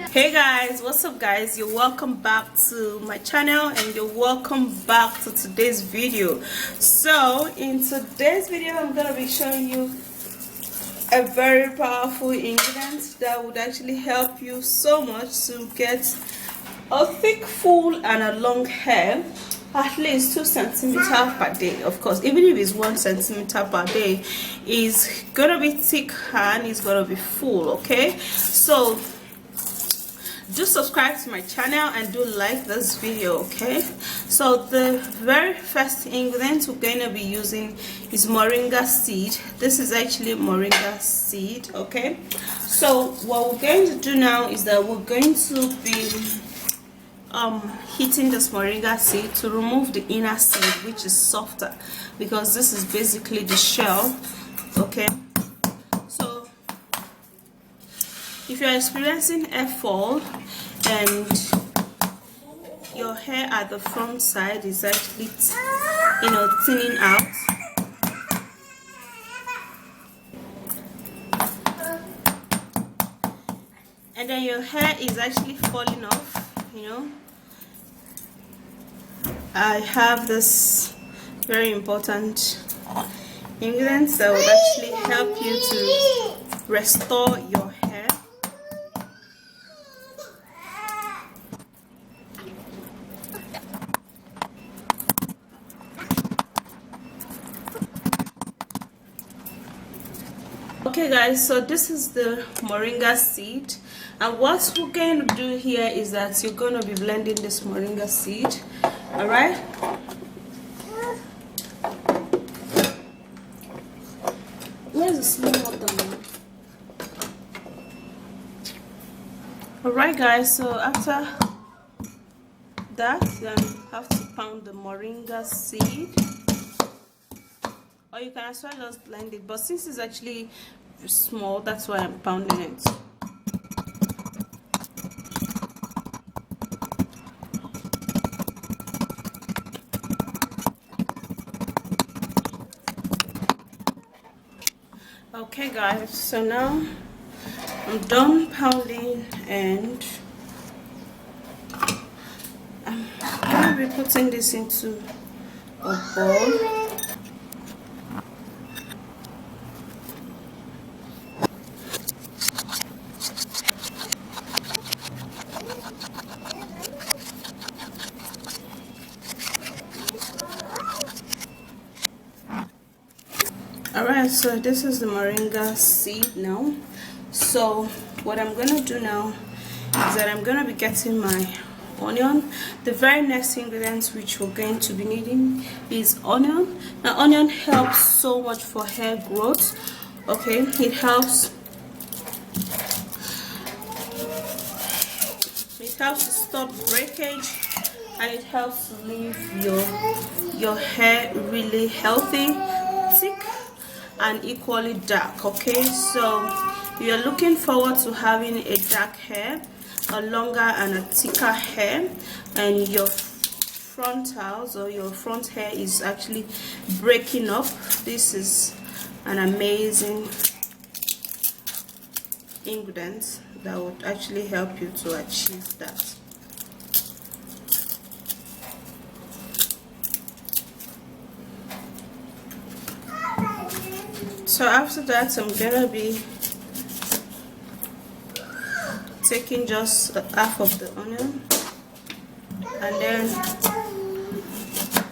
Hey guys, what's up guys? You're welcome back to my channel and you're welcome back to today's video. So in today's video I'm gonna be showing you a very powerful ingredient that would actually help you so much to get a thick, full and a long hair, at least 2 centimeters per day. Of course, even if it's 1 centimeter per day, is gonna be thick and it's gonna be full. Okay, so do subscribe to my channel and do like this video. Okay, so the very first ingredient we're going to be using is moringa seed. This is actually moringa seed. Okay, so what we're going to do now is that we're going to be heating this moringa seed to remove the inner seed, which is softer, because this is basically the shell. Okay, so if you're experiencing hair fall and your hair at the front side is actually thinning out, and then your hair is actually falling off, I have this very important ingredients that will actually help you to restore your hair. Okay guys, so this is the moringa seed, and what we're going to do here is that you're going to be blending this moringa seed. All right, where's the small water? All right guys, so after that then you have to pound the moringa seed, or you can as well just blend it, but since it's actually small, that's why I'm pounding it. Okay guys, so now I'm done pounding and I'm gonna be putting this into a bowl. Alright, so this is the moringa seed now. So what I'm gonna do now is that I'm gonna be getting my onion. The very next ingredient which we're going to be needing is onion. Now onion helps so much for hair growth. Okay, it helps to stop breakage, and it helps to leave your hair really healthy, thick and equally dark. Okay, so you're looking forward to having a dark hair, a longer and a thicker hair, and your frontals or your front hair is actually breaking up. This is an amazing ingredient that would actually help you to achieve that. So after that, I'm gonna be taking just half of the onion, and then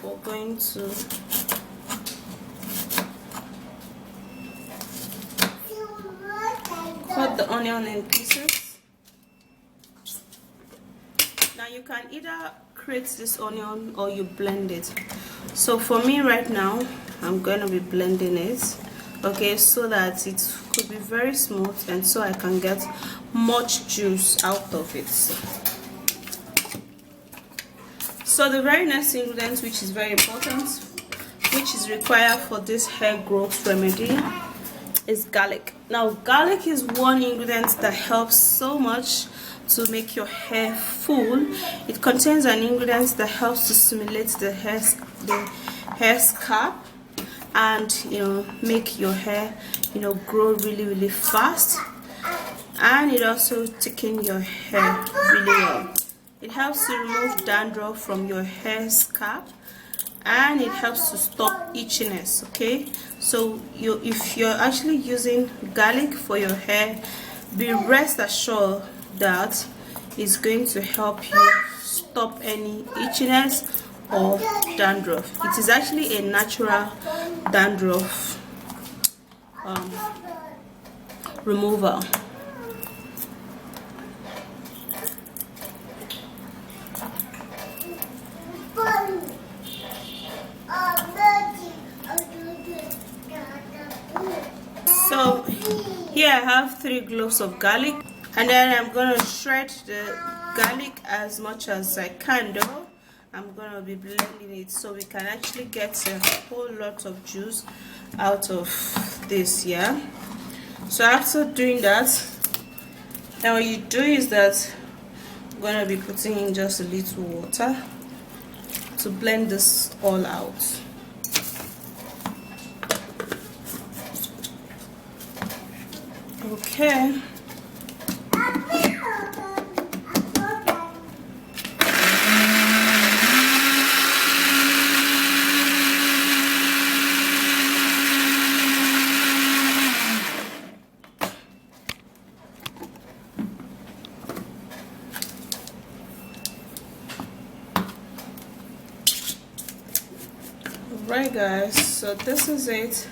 we're going to cut the onion in pieces. Now you can either grate this onion or you blend it. So for me right now, I'm going to be blending it, okay, so that it could be very smooth and so I can get much juice out of it. So the very next ingredient, which is very important, which is required for this hair growth remedy, is garlic. Now garlic is one ingredient that helps so much to make your hair full. It contains an ingredient that helps to stimulate the hair scalp and make your hair grow really fast. and it also thickens your hair really well. It helps to remove dandruff from your hair scalp, and it helps to stop itchiness. Okay, so if you're actually using garlic for your hair, be rest assured that it's going to help you stop any itchiness or dandruff. It is actually a natural dandruff remover. So here I have 3 cloves of garlic, and then I'm gonna shred the garlic as much as I can though. I'm gonna be blending it so we can actually get a whole lot of juice out of this. Yeah, so after doing that, now what you do is that I'm gonna be putting in just a little water to blend this all out. Okay. Right guys, so this is it,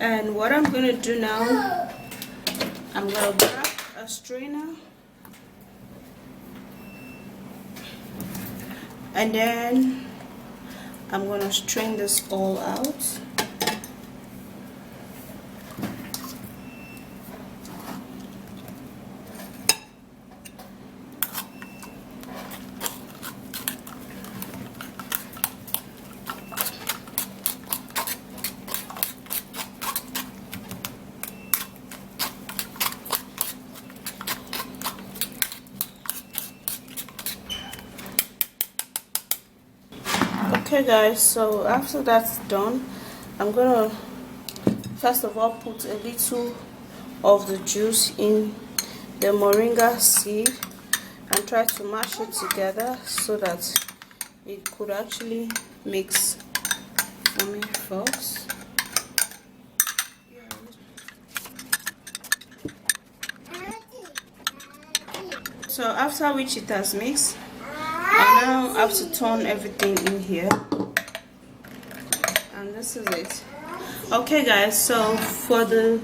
and what I'm gonna do now, I'm gonna grab a strainer and then I'm gonna strain this all out. Okay guys, so after that's done, I'm gonna first of all put a little of the juice in the moringa seed and try to mash it together so that it could actually mix for me, folks. So after which it has mixed, I now have to turn everything in here, and this is it. Okay guys, so for the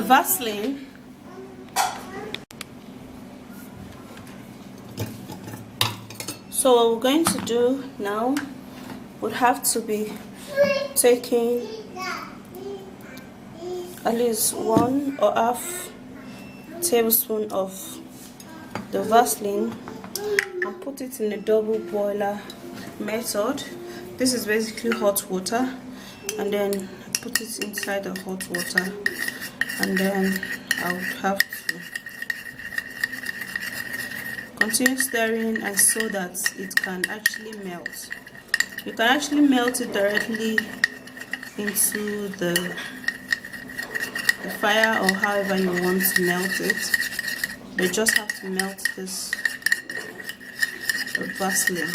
Vaseline, so what we're going to do now would have to be taking at least 1.5 tablespoon of the Vaseline and put it in a double boiler method. This is basically hot water, and then put it inside the hot water, and then I would have to continue stirring and so that it can actually melt. You can actually melt it directly into the fire or however you want to melt it. You just have to melt this Vaseline.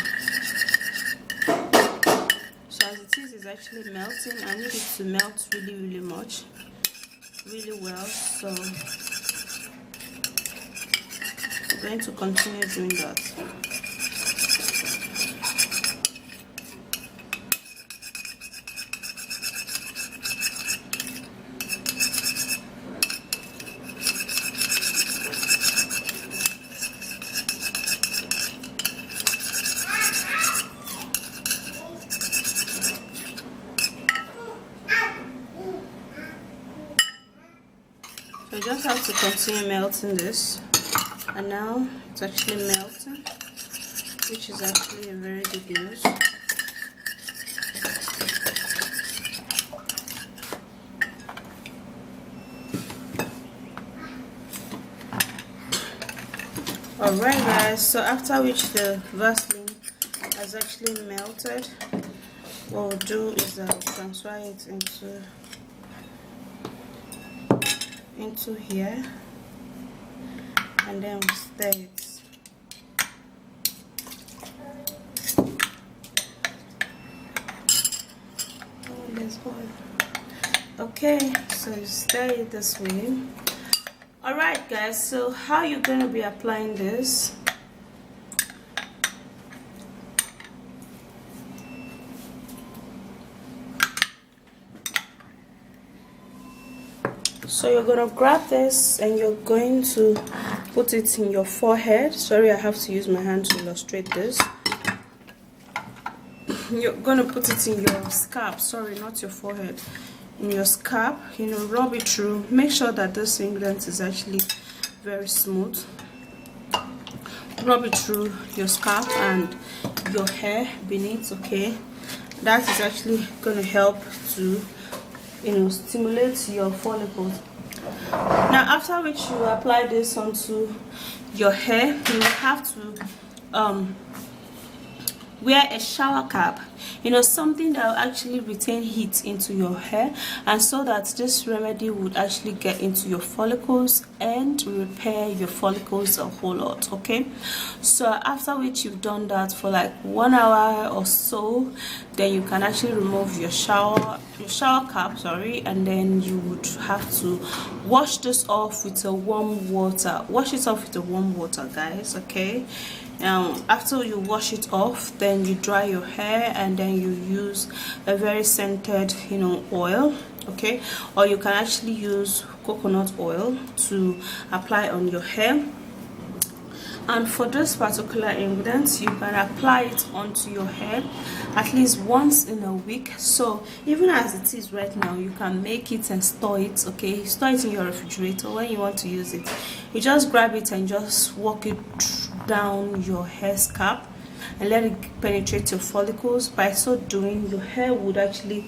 So as it is, it's actually melting. I need it to melt really much, really well. So I'm going to continue doing that. So you just have to continue melting this, and now it's actually melting, which is actually a very good news. Alright guys, so after which the Vaseline has is actually melted, what we'll do is that we'll transfer it into here, and then we'll stir it. Okay, so you stir it this way. Alright guys, so how you're gonna be applying this, so you're gonna grab this and you're going to put it in your forehead. Sorry, I have to use my hand to illustrate this. You're gonna put it in your scalp, sorry, not your forehead, in your scalp. You know, rub it through. Make sure that this ingredient is actually very smooth. Rub it through your scalp and your hair beneath. Okay, that is actually going to help to, you know, stimulate your follicles. Now after which you apply this onto your hair, you have to wear a shower cap, you know, something that will actually retain heat into your hair, and so that this remedy would actually get into your follicles and repair your follicles a whole lot. Okay, so after which you've done that for like 1 hour or so, then you can actually remove your shower cap, sorry, and then you would have to wash this off with a warm water. Wash it off with the warm water, guys. Okay, after you wash it off, then you dry your hair and then you use a very scented, you know, oil. Okay, or you can actually use coconut oil to apply on your hair. And for this particular ingredient, you can apply it onto your hair at least once in a week. So even as it is right now, you can make it and store it. Okay, store it in your refrigerator. When you want to use it, you just grab it and just walk it down your hair scalp and let it penetrate your follicles. By so doing, your hair would actually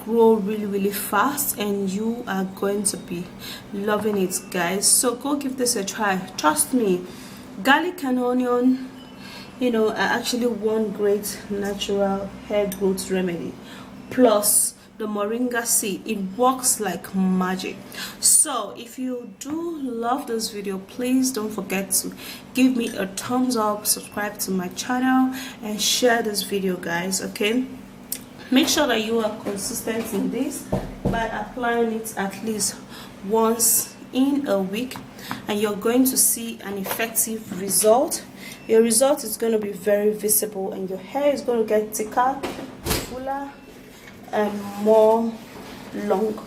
grow really fast and you are going to be loving it, guys. So go give this a try. Trust me, garlic and onion, you know, are actually one great natural hair growth remedy, plus the moringa seed. It works like magic. So if you do love this video, please don't forget to give me a thumbs up, subscribe to my channel, and share this video, guys. Okay, make sure that you are consistent in this by applying it at least once in a week, and you're going to see an effective result. Your result is going to be very visible and your hair is going to get thicker, fuller, and more long.